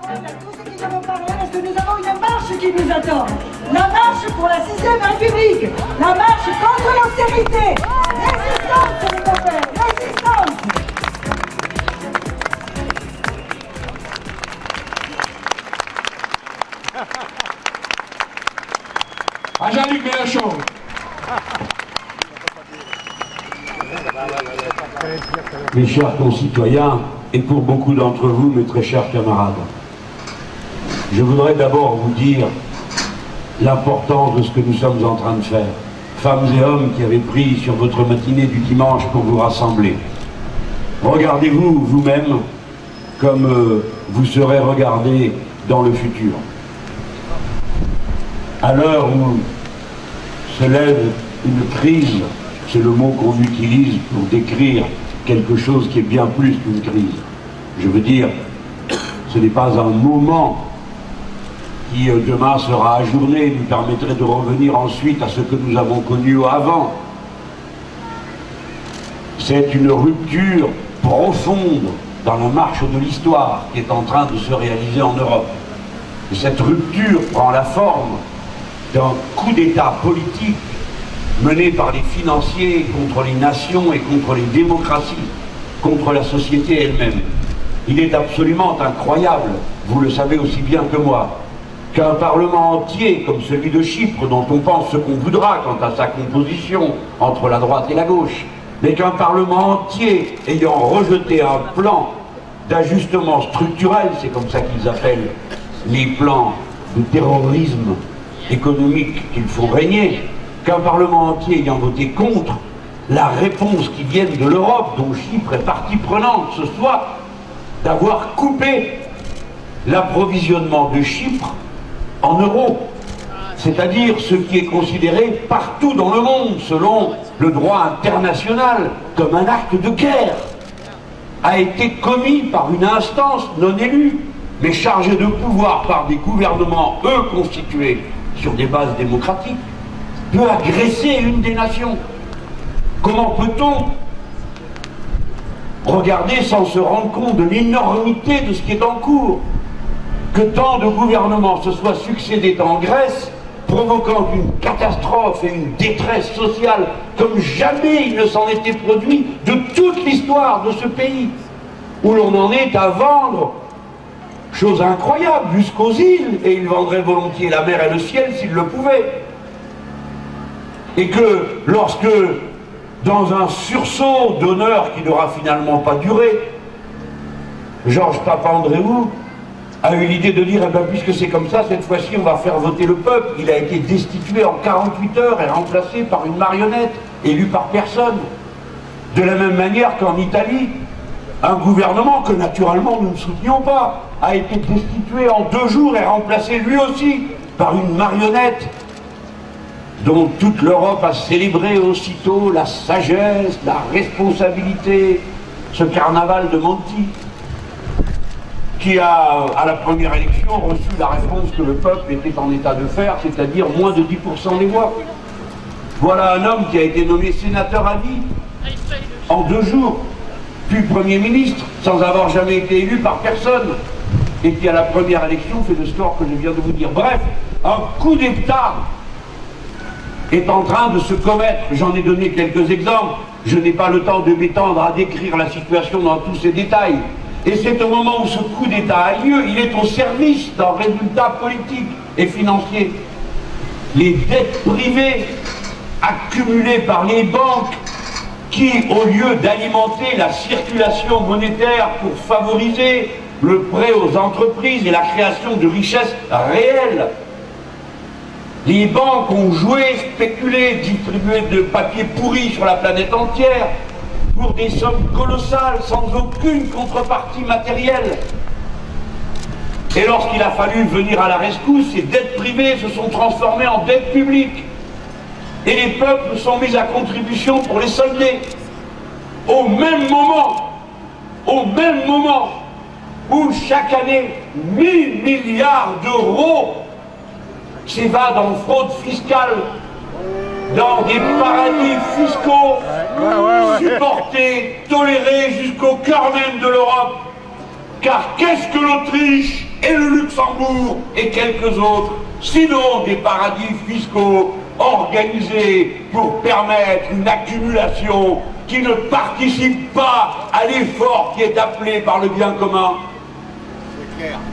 Parce que nous avons une marche qui nous attend. La marche pour la 6e République. La marche contre l'austérité. Résistance, les copains, résistance. À Jean-Luc Mélenchon. Mes chers concitoyens, et pour beaucoup d'entre vous, mes très chers camarades, je voudrais d'abord vous dire l'importance de ce que nous sommes en train de faire. Femmes et hommes qui avez pris sur votre matinée du dimanche pour vous rassembler. Regardez-vous vous-même comme vous serez regardés dans le futur. À l'heure où se lève une crise, c'est le mot qu'on utilise pour décrire quelque chose qui est bien plus qu'une crise. Je veux dire, ce n'est pas un moment qui demain sera ajourné, nous permettrait de revenir ensuite à ce que nous avons connu avant. C'est une rupture profonde dans la marche de l'histoire qui est en train de se réaliser en Europe. Et cette rupture prend la forme d'un coup d'État politique mené par les financiers contre les nations et contre les démocraties, contre la société elle-même. Il est absolument incroyable, vous le savez aussi bien que moi, qu'un Parlement entier, comme celui de Chypre, dont on pense ce qu'on voudra quant à sa composition entre la droite et la gauche, mais qu'un Parlement entier ayant rejeté un plan d'ajustement structurel, c'est comme ça qu'ils appellent les plans de terrorisme économique qu'il faut régner, qu'un Parlement entier ayant voté contre, la réponse qui vient de l'Europe, dont Chypre est partie prenante, ce soit d'avoir coupé l'approvisionnement de Chypre en euros, c'est-à-dire ce qui est considéré partout dans le monde, selon le droit international, comme un acte de guerre, a été commis par une instance non élue, mais chargée de pouvoir par des gouvernements, eux, constitués sur des bases démocratiques, peut agresser une des nations. Comment peut-on regarder sans se rendre compte de l'énormité de ce qui est en cours? Que tant de gouvernements se soient succédés en Grèce, provoquant une catastrophe et une détresse sociale comme jamais il ne s'en était produit de toute l'histoire de ce pays, où l'on en est à vendre, chose incroyable, jusqu'aux îles, et ils vendraient volontiers la mer et le ciel s'ils le pouvaient. Et que lorsque, dans un sursaut d'honneur qui n'aura finalement pas duré, Georges Papandréou a eu l'idée de dire, eh bien, puisque c'est comme ça, cette fois-ci on va faire voter le peuple. Il a été destitué en 48 heures et remplacé par une marionnette, élue par personne. De la même manière qu'en Italie, un gouvernement que naturellement nous ne soutenions pas, a été destitué en 2 jours et remplacé lui aussi par une marionnette dont toute l'Europe a célébré aussitôt la sagesse, la responsabilité, ce carnaval de Monti, qui a, à la première élection, reçu la réponse que le peuple était en état de faire, c'est-à-dire moins de 10% des voix. Voilà un homme qui a été nommé sénateur à vie en 2 jours, puis Premier ministre, sans avoir jamais été élu par personne, et qui à la première élection fait le score que je viens de vous dire. Bref, un coup d'État est en train de se commettre. J'en ai donné quelques exemples, je n'ai pas le temps de m'étendre à décrire la situation dans tous ses détails. Et c'est au moment où ce coup d'État a lieu, il est au service d'un résultat politique et financier. Les dettes privées accumulées par les banques qui, au lieu d'alimenter la circulation monétaire pour favoriser le prêt aux entreprises et la création de richesses réelles, les banques ont joué, spéculé, distribué de papier pourri sur la planète entière pour des sommes colossales, sans aucune contrepartie matérielle. Et lorsqu'il a fallu venir à la rescousse, ces dettes privées se sont transformées en dettes publiques. Et les peuples sont mis à contribution pour les solder. Au même moment où chaque année 1000 milliards d'euros s'évadent en fraude fiscale dans des paradis fiscaux supportés, tolérés jusqu'au cœur même de l'Europe. Car qu'est-ce que l'Autriche et le Luxembourg et quelques autres, sinon des paradis fiscaux organisés pour permettre une accumulation qui ne participe pas à l'effort qui est appelé par le bien commun?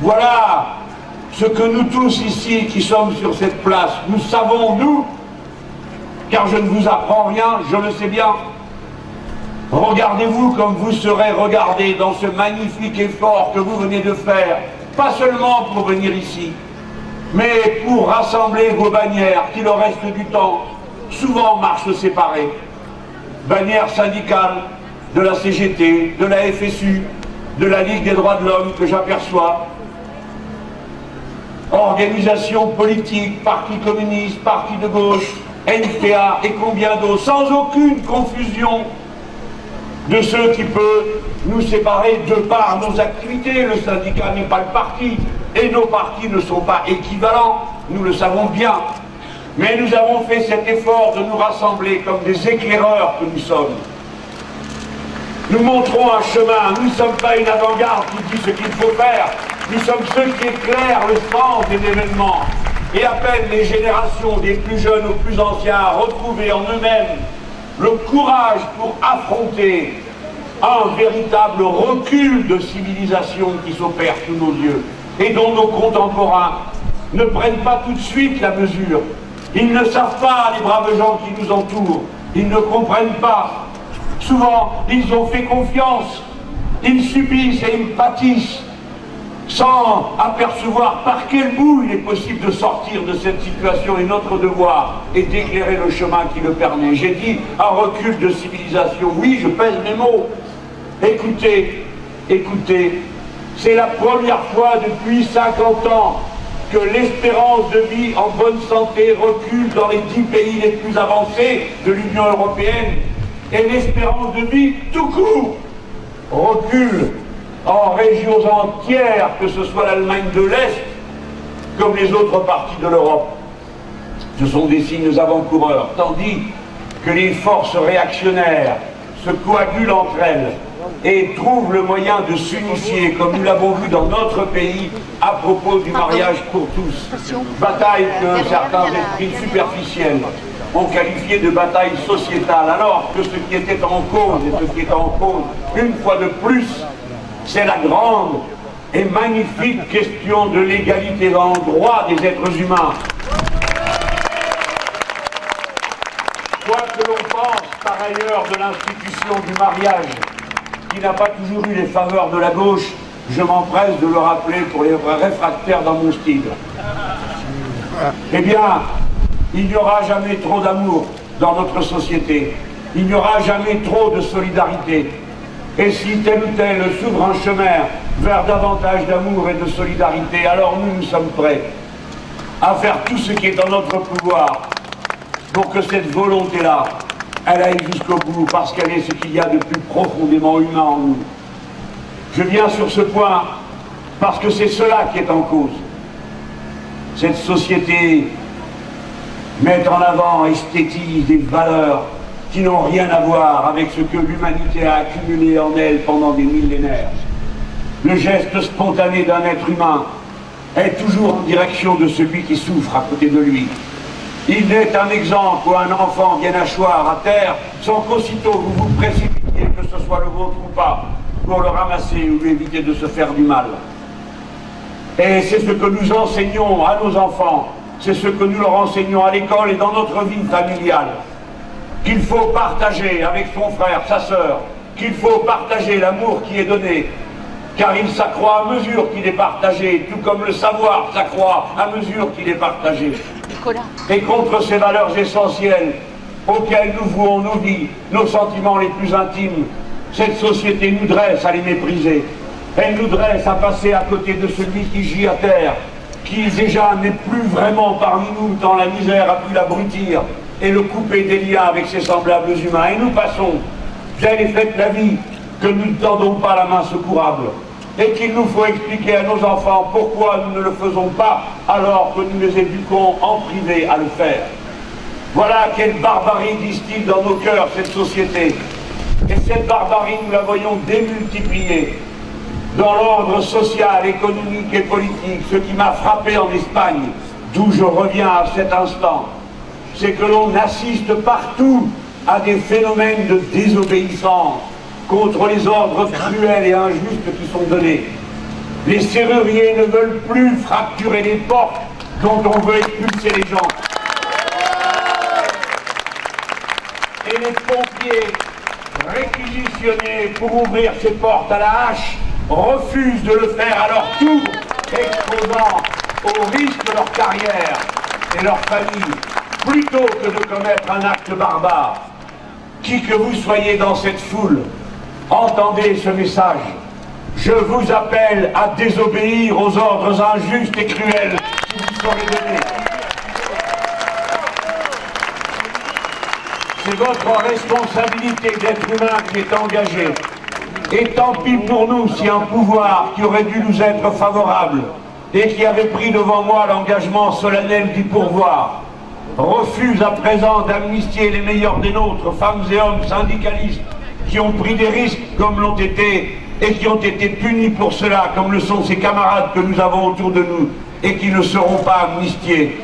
Voilà ce que nous tous ici qui sommes sur cette place, nous savons, nous, car je ne vous apprends rien, je le sais bien. Regardez-vous comme vous serez regardés dans ce magnifique effort que vous venez de faire, pas seulement pour venir ici, mais pour rassembler vos bannières, qu'il en reste du temps, souvent marches séparées. Bannières syndicales de la CGT, de la FSU, de la Ligue des droits de l'homme que j'aperçois, organisations politiques, partis communistes, partis de gauche, NPA et combien d'autres, sans aucune confusion de ceux qui peuvent nous séparer de par nos activités. Le syndicat n'est pas le parti, et nos partis ne sont pas équivalents, nous le savons bien. Mais nous avons fait cet effort de nous rassembler comme des éclaireurs que nous sommes. Nous montrons un chemin, nous ne sommes pas une avant-garde qui dit ce qu'il faut faire, nous sommes ceux qui éclairent le sens des événements et appellent les générations des plus jeunes aux plus anciens à retrouver en eux-mêmes le courage pour affronter un véritable recul de civilisation qui s'opère sous nos yeux et dont nos contemporains ne prennent pas tout de suite la mesure. Ils ne savent pas, les braves gens qui nous entourent, ils ne comprennent pas. Souvent, ils ont fait confiance, ils subissent et ils pâtissent sans apercevoir par quel bout il est possible de sortir de cette situation, et notre devoir est d'éclairer le chemin qui le permet. J'ai dit un recul de civilisation, oui, je pèse mes mots. Écoutez, écoutez, c'est la première fois depuis 50 ans que l'espérance de vie en bonne santé recule dans les 10 pays les plus avancés de l'Union européenne, et l'espérance de vie tout court recule en régions entières, que ce soit l'Allemagne de l'Est comme les autres parties de l'Europe. Ce sont des signes avant-coureurs, tandis que les forces réactionnaires se coagulent entre elles et trouvent le moyen de s'unifier, comme nous l'avons vu dans notre pays à propos du mariage pour tous. Bataille que certains esprits superficiels ont qualifié de bataille sociétale, alors que ce qui était en cause, et ce qui est en cause, une fois de plus, c'est la grande et magnifique question de l'égalité dans le droit des êtres humains. Quoi que l'on pense par ailleurs de l'institution du mariage, qui n'a pas toujours eu les faveurs de la gauche, je m'empresse de le rappeler pour les réfractaires dans mon style. Eh bien, il n'y aura jamais trop d'amour dans notre société. Il n'y aura jamais trop de solidarité. Et si tel ou tel s'ouvre un chemin vers davantage d'amour et de solidarité, alors nous sommes prêts à faire tout ce qui est dans notre pouvoir pour que cette volonté-là, elle aille jusqu'au bout, parce qu'elle est ce qu'il y a de plus profondément humain en nous. Je viens sur ce point parce que c'est cela qui est en cause. Cette société met en avant, esthétise des valeurs qui n'ont rien à voir avec ce que l'humanité a accumulé en elle pendant des millénaires. Le geste spontané d'un être humain est toujours en direction de celui qui souffre à côté de lui. Il n'est un exemple où un enfant vienne asseoir à terre sans qu'aussitôt vous vous précipitiez, que ce soit le vôtre ou pas, pour le ramasser ou lui éviter de se faire du mal. Et c'est ce que nous enseignons à nos enfants, c'est ce que nous leur enseignons à l'école et dans notre vie familiale. Qu'il faut partager avec son frère, sa sœur, qu'il faut partager l'amour qui est donné, car il s'accroît à mesure qu'il est partagé, tout comme le savoir s'accroît à mesure qu'il est partagé. Et contre ces valeurs essentielles auxquelles nous vouons nos vies, nos sentiments les plus intimes, cette société nous dresse à les mépriser. Elle nous dresse à passer à côté de celui qui gît à terre, qui déjà n'est plus vraiment parmi nous, tant la misère a pu l'abrutir et le couper des liens avec ses semblables humains. Et nous passons, telle est faite la vie, que nous ne tendons pas la main secourable, et qu'il nous faut expliquer à nos enfants pourquoi nous ne le faisons pas alors que nous les éduquons en privé à le faire. Voilà quelle barbarie distille dans nos cœurs cette société. Et cette barbarie, nous la voyons démultipliée dans l'ordre social, économique et politique, ce qui m'a frappé en Espagne, d'où je reviens à cet instant, c'est que l'on assiste partout à des phénomènes de désobéissance contre les ordres cruels et injustes qui sont donnés. Les serruriers ne veulent plus fracturer les portes dont on veut expulser les gens. Et les pompiers réquisitionnés pour ouvrir ces portes à la hache refusent de le faire à leur tour, exposant au risque de leur carrière et leur famille, plutôt que de commettre un acte barbare. Qui que vous soyez dans cette foule, entendez ce message. Je vous appelle à désobéir aux ordres injustes et cruels qui vous seront donnés. C'est votre responsabilité d'être humain qui est engagée. Et tant pis pour nous si un pouvoir qui aurait dû nous être favorable et qui avait pris devant moi l'engagement solennel d'y pourvoir, refuse à présent d'amnistier les meilleurs des nôtres, femmes et hommes syndicalistes, qui ont pris des risques comme l'ont été et qui ont été punis pour cela, comme le sont ces camarades que nous avons autour de nous et qui ne seront pas amnistiés.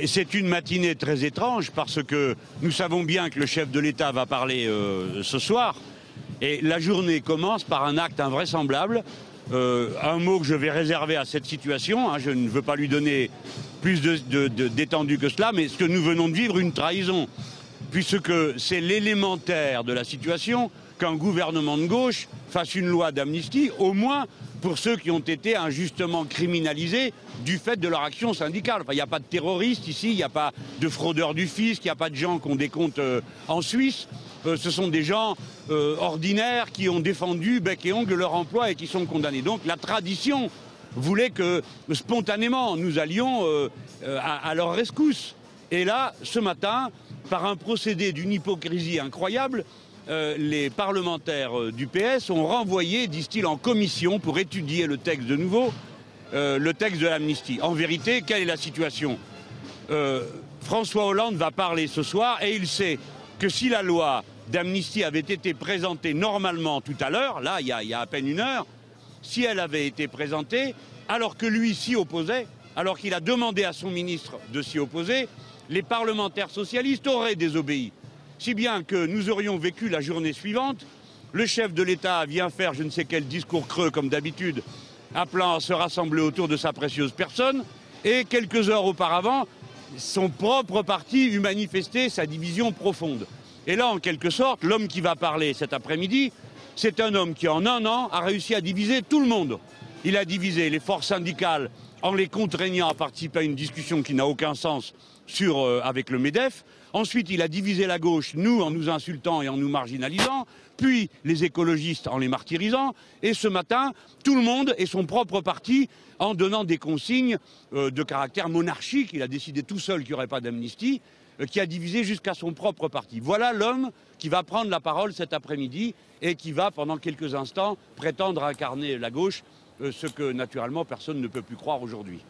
C'est une matinée très étrange parce que nous savons bien que le chef de l'État va parler ce soir et la journée commence par un acte invraisemblable, un mot que je vais réserver à cette situation, hein, je ne veux pas lui donner plus d'étendue que cela, mais ce que nous venons de vivre, une trahison, puisque c'est l'élémentaire de la situation qu'un gouvernement de gauche fasse une loi d'amnistie, au moins pour ceux qui ont été injustement criminalisés du fait de leur action syndicale. Enfin, il n'y a pas de terroristes ici, il n'y a pas de fraudeurs du fisc, il n'y a pas de gens qui ont des comptes en Suisse. Ce sont des gens ordinaires qui ont défendu bec et ongle leur emploi et qui sont condamnés. Donc la tradition voulait que spontanément nous allions à leur rescousse. Et là, ce matin, par un procédé d'une hypocrisie incroyable, les parlementaires du PS ont renvoyé, disent-ils, en commission pour étudier le texte de nouveau, le texte de l'amnistie. En vérité, quelle est la situation? François Hollande va parler ce soir et il sait que si la loi d'amnistie avait été présentée normalement tout à l'heure, là, il y a à peine une heure, si elle avait été présentée, alors que lui s'y opposait, alors qu'il a demandé à son ministre de s'y opposer, les parlementaires socialistes auraient désobéi. Si bien que nous aurions vécu la journée suivante, le chef de l'État vient faire je ne sais quel discours creux comme d'habitude, appelant à se rassembler autour de sa précieuse personne, et quelques heures auparavant, son propre parti eut manifesté sa division profonde. Et là, en quelque sorte, l'homme qui va parler cet après-midi, c'est un homme qui en un an a réussi à diviser tout le monde. Il a divisé les forces syndicales en les contraignant à participer à une discussion qui n'a aucun sens avec le MEDEF. Ensuite, il a divisé la gauche, nous, en nous insultant et en nous marginalisant, puis les écologistes en les martyrisant, et ce matin, tout le monde et son propre parti en donnant des consignes de caractère monarchique. Il a décidé tout seul qu'il n'y aurait pas d'amnistie, qui a divisé jusqu'à son propre parti. Voilà l'homme qui va prendre la parole cet après-midi et qui va, pendant quelques instants, prétendre incarner la gauche, ce que, naturellement, personne ne peut plus croire aujourd'hui.